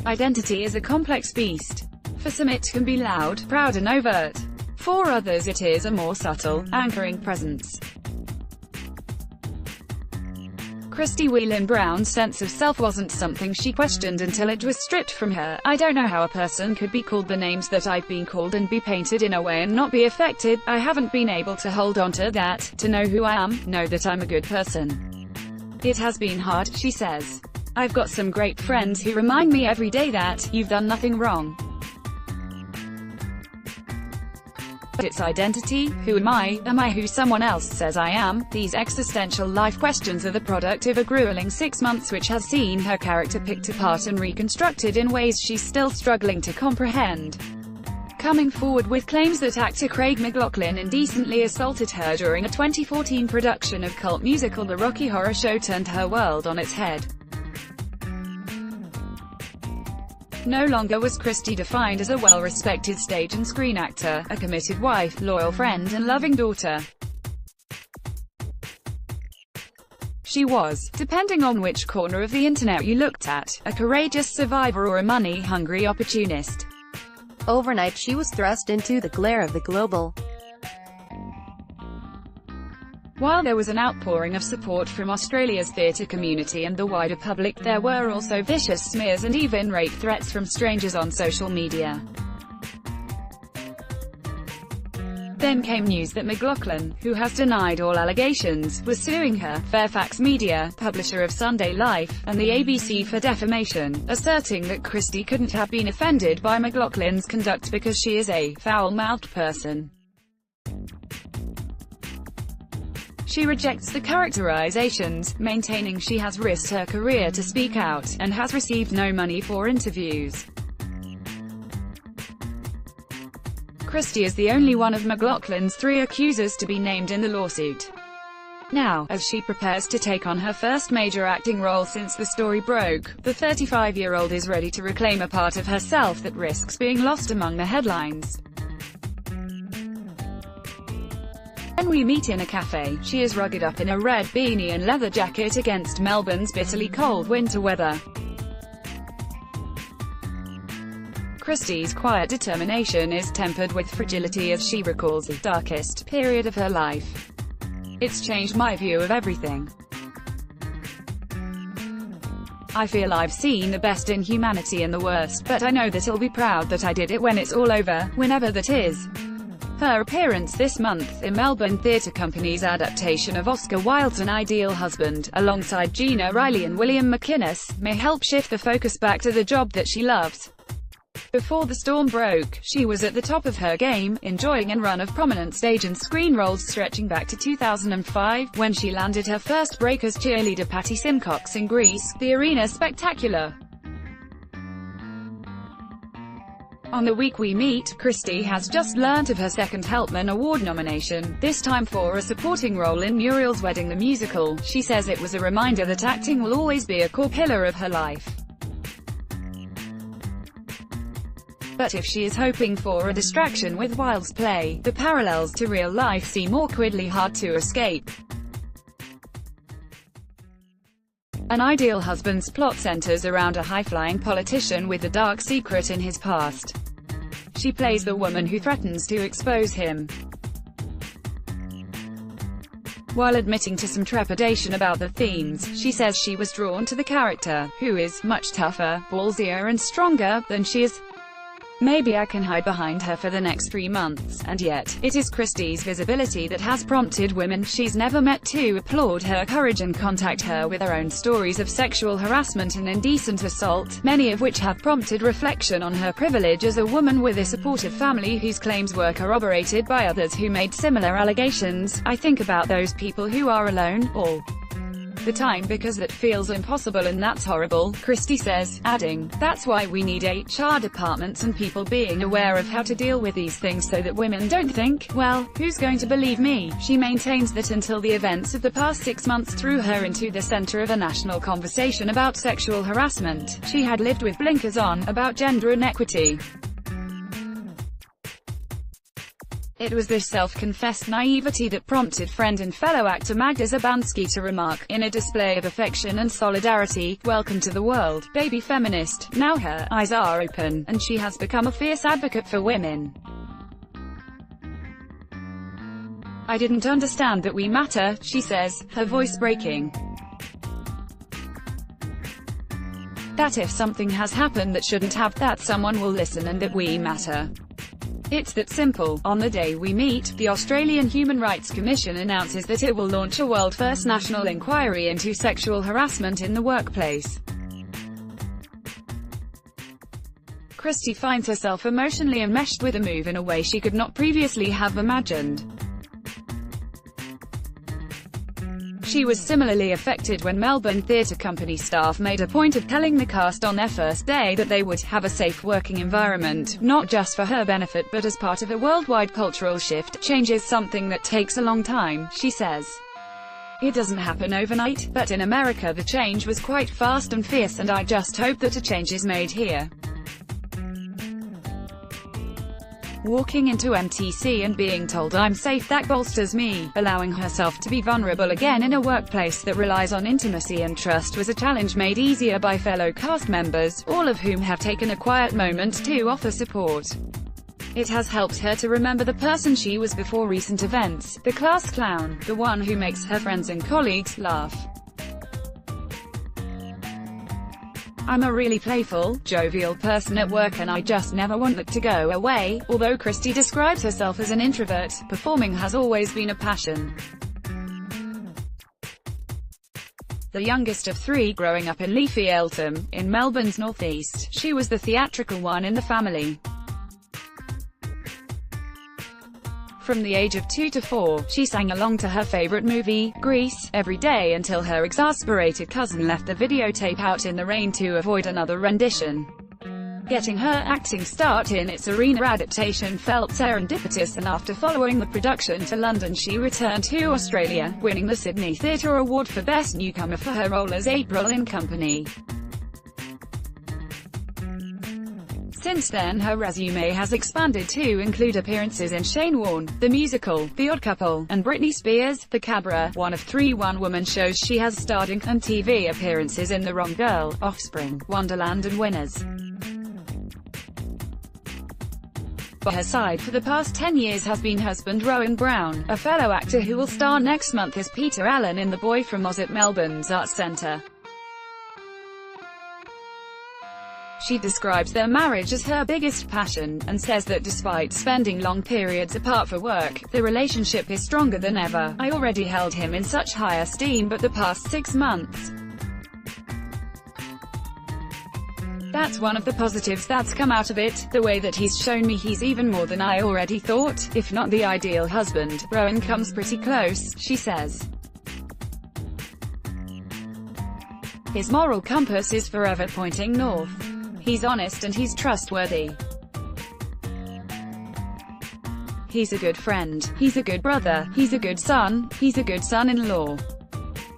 Identity is a complex beast. For some it can be loud, proud and overt. For others it is a more subtle, anchoring presence. Christie Whelan Browne's sense of self wasn't something she questioned until it was stripped from her. I don't know how a person could be called the names that I've been called and be painted in a way and not be affected. I haven't been able to hold on to that, to know who I am, know that I'm a good person. It has been hard, she says. I've got some great friends who remind me every day that, you've done nothing wrong. But it's identity. Who am I? Am I who someone else says I am? These existential life questions are the product of a grueling 6 months which has seen her character picked apart and reconstructed in ways she's still struggling to comprehend. Coming forward with claims that actor Craig McLachlan indecently assaulted her during a 2014 production of cult musical The Rocky Horror Show turned her world on its head. No longer was Christie defined as a well-respected stage and screen actor, a committed wife, loyal friend and loving daughter. She was, depending on which corner of the internet you looked at, a courageous survivor or a money-hungry opportunist. Overnight she was thrust into the glare of the global. While there was an outpouring of support from Australia's theatre community and the wider public, there were also vicious smears and even rape threats from strangers on social media. Then came news that McLachlan, who has denied all allegations, was suing her, Fairfax Media, publisher of Sunday Life, and the ABC for defamation, asserting that Christie couldn't have been offended by McLachlan's conduct because she is a foul-mouthed person. She rejects the characterizations, maintaining she has risked her career to speak out, and has received no money for interviews. Christie is the only one of McLachlan's 3 accusers to be named in the lawsuit. Now, as she prepares to take on her first major acting role since the story broke, the 35-year-old is ready to reclaim a part of herself that risks being lost among the headlines. When we meet in a cafe, she is rugged up in a red beanie and leather jacket against Melbourne's bitterly cold winter weather. Christie's quiet determination is tempered with fragility as she recalls the darkest period of her life. It's changed my view of everything. I feel I've seen the best in humanity and the worst, but I know that I'll be proud that I did it when it's all over, whenever that is. Her appearance this month in Melbourne Theatre Company's adaptation of Oscar Wilde's An Ideal Husband, alongside Gina Riley and William McInnes, may help shift the focus back to the job that she loves. Before the storm broke, she was at the top of her game, enjoying a run of prominent stage and screen roles stretching back to 2005, when she landed her first break as cheerleader Patty Simcox in Grease, the Arena Spectacular. On The Week We Meet, Christie has just learnt of her second Helpman Award nomination, this time for a supporting role in Muriel's Wedding the musical. She says it was a reminder that acting will always be a core pillar of her life. But if she is hoping for a distraction with Wilde's play, the parallels to real life seem awkwardly hard to escape. An Ideal Husband's plot centers around a high-flying politician with a dark secret in his past. She plays the woman who threatens to expose him. While admitting to some trepidation about the themes, she says she was drawn to the character, who is much tougher, ballsier and stronger than she is. Maybe I can hide behind her for the next 3 months, and yet, it is Christie's visibility that has prompted women she's never met to applaud her courage and contact her with their own stories of sexual harassment and indecent assault, many of which have prompted reflection on her privilege as a woman with a supportive family whose claims were corroborated by others who made similar allegations. I think about those people who are alone, all the time, because that feels impossible and that's horrible, Christie says, adding, that's why we need HR departments and people being aware of how to deal with these things so that women don't think, well, who's going to believe me? She maintains that until the events of the past 6 months threw her into the center of a national conversation about sexual harassment, she had lived with blinkers on, about gender inequity. It was this self-confessed naivety that prompted friend and fellow actor Magda Szubanski to remark, in a display of affection and solidarity, "Welcome to the world, baby feminist." Now her eyes are open, and she has become a fierce advocate for women. "I didn't understand that we matter," she says, her voice breaking. "That if something has happened that shouldn't have, that someone will listen and that we matter. It's that simple." On the day we meet, the Australian Human Rights Commission announces that it will launch a world-first national inquiry into sexual harassment in the workplace. Christie finds herself emotionally enmeshed with the move in a way she could not previously have imagined. She was similarly affected when Melbourne Theatre Company staff made a point of telling the cast on their first day that they would have a safe working environment, not just for her benefit but as part of a worldwide cultural shift. "Change is something that takes a long time," she says. "It doesn't happen overnight, but in America the change was quite fast and fierce, and I just hope that a change is made here." Walking into MTC and being told "I'm safe," that bolsters me. Allowing herself to be vulnerable again in a workplace that relies on intimacy and trust was a challenge made easier by fellow cast members, all of whom have taken a quiet moment to offer support. It has helped her to remember the person she was before recent events, the class clown, the one who makes her friends and colleagues laugh. "I'm a really playful, jovial person at work and I just never want that to go away." Although Christie describes herself as an introvert, performing has always been a passion. The youngest of three growing up in leafy Eltham, in Melbourne's northeast, she was the theatrical one in the family. From the age of 2 to 4, she sang along to her favorite movie, Grease, every day until her exasperated cousin left the videotape out in the rain to avoid another rendition. Getting her acting start in its arena adaptation felt serendipitous, and after following the production to London she returned to Australia, winning the Sydney Theatre Award for Best Newcomer for her role as April in Company. Since then her resume has expanded to include appearances in Shane Warne, The Musical, The Odd Couple, and Britney Spears, The Cabaret, one of 3 one-woman shows she has starred in, and TV appearances in The Wrong Girl, Offspring, Wonderland and Winners. By her side for the past 10 years has been husband Rowan Browne, a fellow actor who will star next month as Peter Allen in The Boy from Oz at Melbourne's Arts Centre. She describes their marriage as her biggest passion, and says that despite spending long periods apart for work, the relationship is stronger than ever. "I already held him in such high esteem, but the past 6 months, that's one of the positives that's come out of it. The way that he's shown me he's even more than I already thought. If not the ideal husband, Rowan comes pretty close," she says. "His moral compass is forever pointing north. He's honest and he's trustworthy. He's a good friend. He's a good brother. He's a good son. He's a good son-in-law.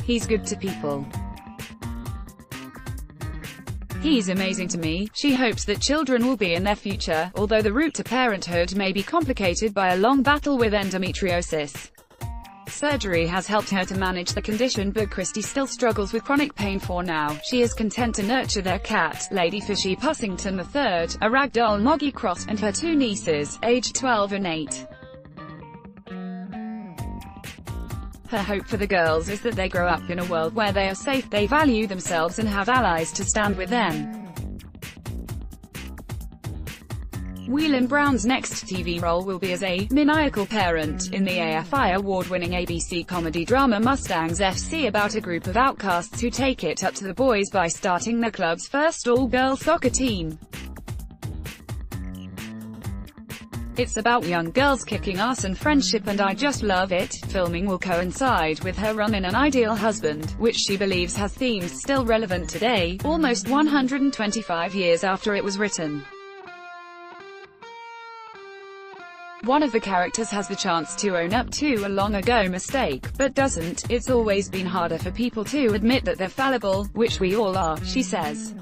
He's good to people. He's amazing to me." She hopes that children will be in their future, although the route to parenthood may be complicated by a long battle with endometriosis. Surgery has helped her to manage the condition, but Christie still struggles with chronic pain. For now, she is content to nurture their cat, Lady Fishy Pussington III, a ragdoll Moggy cross, and her 2 nieces, aged 12 and 8. Her hope for the girls is that they grow up in a world where they are safe, they value themselves and have allies to stand with them. Whelan Browne's next TV role will be as a maniacal parent in the AFI award-winning ABC comedy drama Mustangs FC, about a group of outcasts who take it up to the boys by starting the club's first all-girls soccer team. It's about young girls kicking ass and friendship, and I just love it. Filming will coincide with her run in An Ideal Husband, which she believes has themes still relevant today, almost 125 years after it was written. One of the characters has the chance to own up to a long-ago mistake, but doesn't. "It's always been harder for people to admit that they're fallible, which we all are," she says.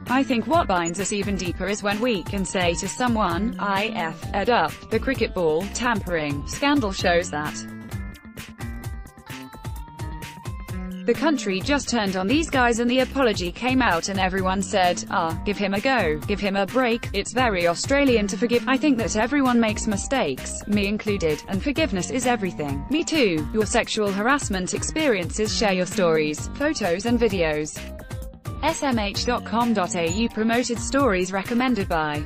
I think what binds us even deeper is when we can say to someone, I f***ed up. The cricket ball tampering scandal shows that. The country just turned on these guys and the apology came out and everyone said, give him a go, give him a break. It's very Australian to forgive. I think that everyone makes mistakes, me included, and forgiveness is everything. Me too. Your sexual harassment experiences, share your stories, photos and videos. smh.com.au promoted stories recommended by